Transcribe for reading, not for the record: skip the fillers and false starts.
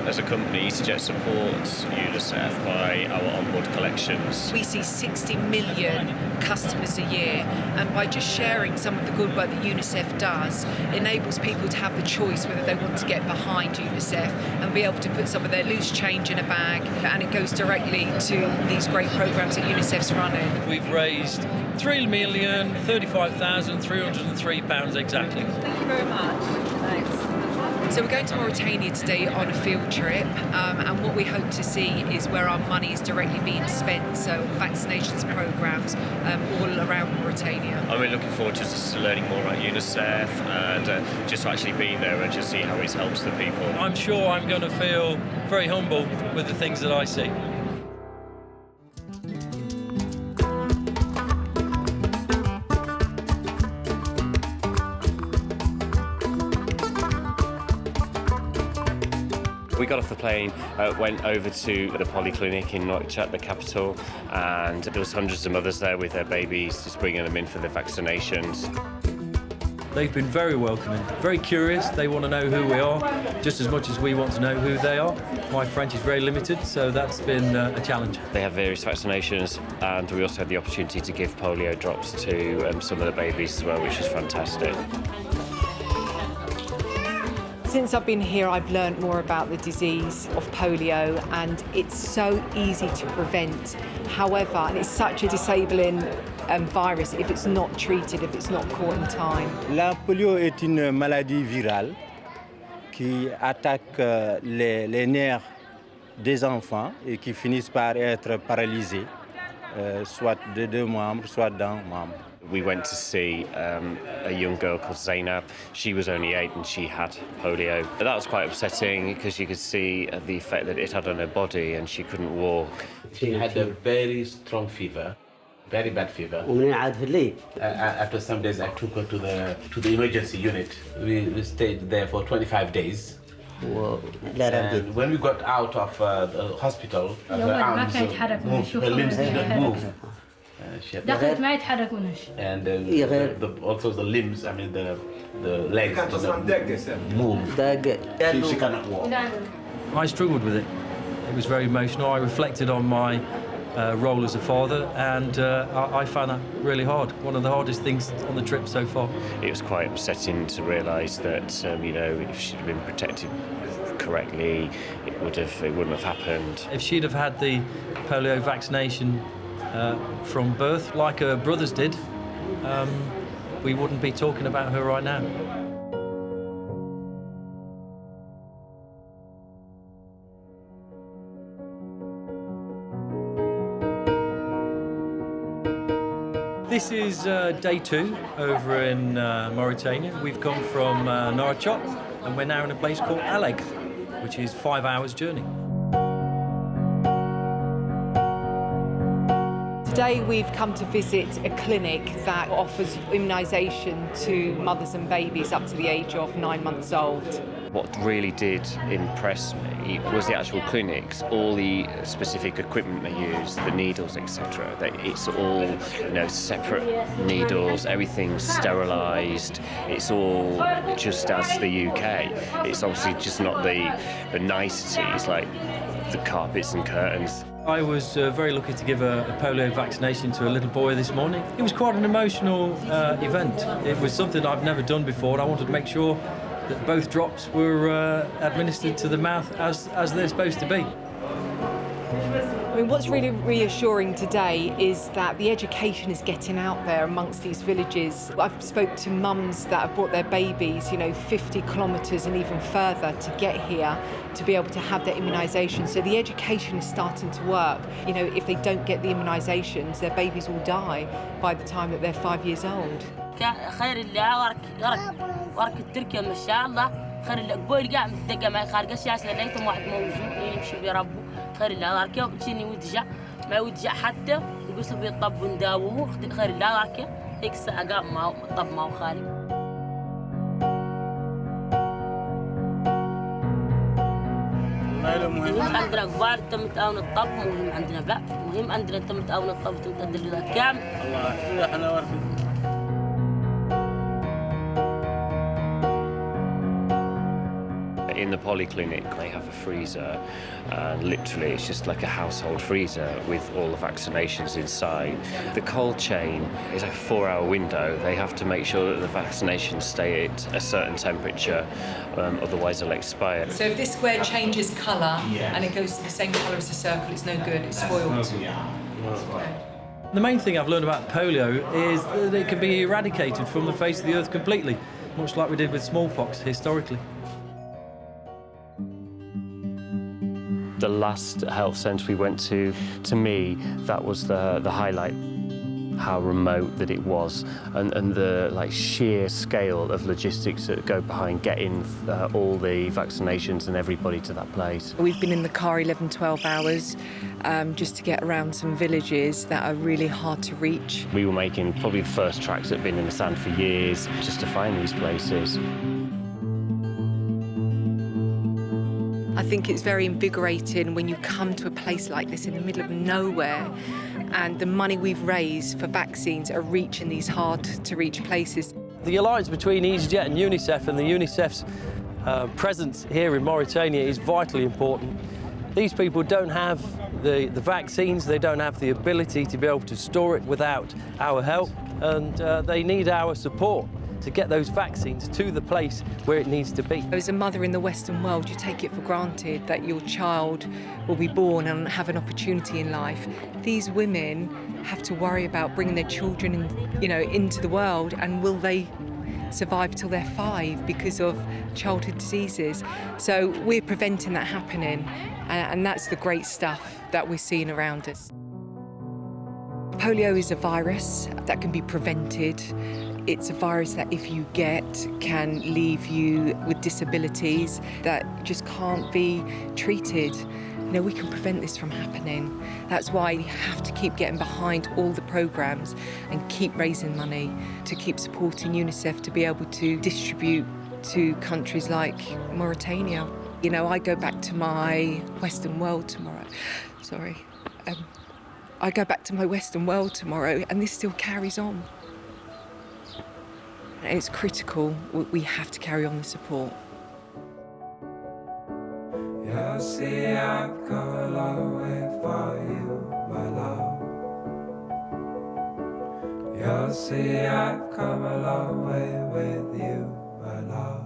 As a company, easyJet supports UNICEF by our onboard collections. We see 60 million customers a year, and by just sharing some of the good work that UNICEF does, enables people to have the choice whether they want to get behind UNICEF and be able to put some of their loose change in a bag, and it goes directly to these great programmes that UNICEF's running. We've raised £3,035,303 exactly. Thank you very much. Thanks. So we're going to Mauritania today on a field trip, and what we hope to see is where our money is directly being spent, so vaccinations programmes all around Mauritania. I'm really looking forward to just learning more about UNICEF and just actually being there and just see how it helps the people. I'm sure I'm going to feel very humble with the things that I see. We got off the plane, went over to the polyclinic in Nouakchott, the capital, and there was hundreds of mothers there with their babies, just bringing them in for their vaccinations. They've been very welcoming, very curious. They want to know who we are, just as much as we want to know who they are. My French is very limited, so that's been a challenge. They have various vaccinations, and we also had the opportunity to give polio drops to some of the babies as well, which is fantastic. Since I've been here, I've learned more about the disease of polio, and it's so easy to prevent. However, and it's such a disabling virus if it's not treated, if it's not caught in time. La polio est une maladie virale qui attaque les nerfs des enfants et qui finissent par être paralysés, soit de deux membres, soit d'un membre. We went to see a young girl called Zainab. She was only 8 and she had polio. But that was quite upsetting because you could see the effect that it had on her body and she couldn't walk. She had a very strong fever, very bad fever. After some days, I took her to the emergency unit. We stayed there for 25 days. And when we got out of the hospital, her arms moved, her limbs didn't move. And also the limbs, I mean the legs didn't move. She cannot walk. I struggled with it. It was very emotional. I reflected on my role as a father, and I found that really hard. One of the hardest things on the trip so far. It was quite upsetting to realise that if she'd have been protected correctly, it wouldn't have happened. If she'd have had the polio vaccination from birth, like her brothers did, we wouldn't be talking about her right now. This is day 2 over in Mauritania. We've come from Nouakchott, and we're now in a place called Aleg, which is 5 hours journey. Today we've come to visit a clinic that offers immunisation to mothers and babies up to the age of 9 months old. What really did impress me was the actual clinics, all the specific equipment they use, the needles, etc. It's all, separate needles, everything's sterilised. It's all just as the UK. It's obviously just not the niceties like the carpets and curtains. I was very lucky to give a polio vaccination to a little boy this morning. It was quite an emotional event. It was something I've never done before, and I wanted to make sure that both drops were administered to the mouth as they're supposed to be. I mean, what's really reassuring today is that the education is getting out there amongst these villages. I've spoke to mums that have brought their babies, 50 kilometres and even further to get here to be able to have their immunisation. So the education is starting to work. If they don't get the immunisations, their babies will die by the time that they're 5 years old. خير الأقبال قاع متدقى ما يخارج الشاشة ليتهم واحد موجود يمشي بيربوا خير الله ركيو تشيني ودجع ما ودجع حتى يقصوا بيطب ونداوه خير الله ركيو هيك الساعة قام ما طب ما وخالي. مهم عندنا كبار تم تأون الطب مهم عندنا بقى مهم عندنا تم تأون الطب تم تدل كامل. الله إحنا ورث. In the polyclinic, they have a freezer, and literally it's just like a household freezer with all the vaccinations inside. The cold chain is a 4-hour window. They have to make sure that the vaccinations stay at a certain temperature, otherwise they'll expire. So if this square changes colour and it goes to the same colour as the circle, it's no good, it's spoiled. The main thing I've learned about polio is that it can be eradicated from the face of the earth completely, much like we did with smallpox historically. The last health centre we went to me, that was the highlight. How remote that it was, and the sheer scale of logistics that go behind getting all the vaccinations and everybody to that place. We've been in the car 11, 12 hours just to get around some villages that are really hard to reach. We were making probably the first tracks that have been in the sand for years just to find these places. I think it's very invigorating when you come to a place like this in the middle of nowhere, and the money we've raised for vaccines are reaching these hard-to-reach places. The alliance between easyJet and UNICEF, and the UNICEF's presence here in Mauritania, is vitally important. These people don't have the vaccines, they don't have the ability to be able to store it without our help, and they need our support to get those vaccines to the place where it needs to be. As a mother in the Western world, you take it for granted that your child will be born and have an opportunity in life. These women have to worry about bringing their children, into the world, and will they survive till they're 5 because of childhood diseases? So we're preventing that happening, and that's the great stuff that we're seeing around us. Polio is a virus that can be prevented. It's a virus that if you get can leave you with disabilities that just can't be treated. We can prevent this from happening. That's why we have to keep getting behind all the programmes and keep raising money to keep supporting UNICEF to be able to distribute to countries like Mauritania. I go back to my Western world tomorrow. I go back to my Western world tomorrow, and this still carries on. And it's critical. We have to carry on the support. You'll see I've come a long way for you, my love. You'll see I've come a long way with you, my love.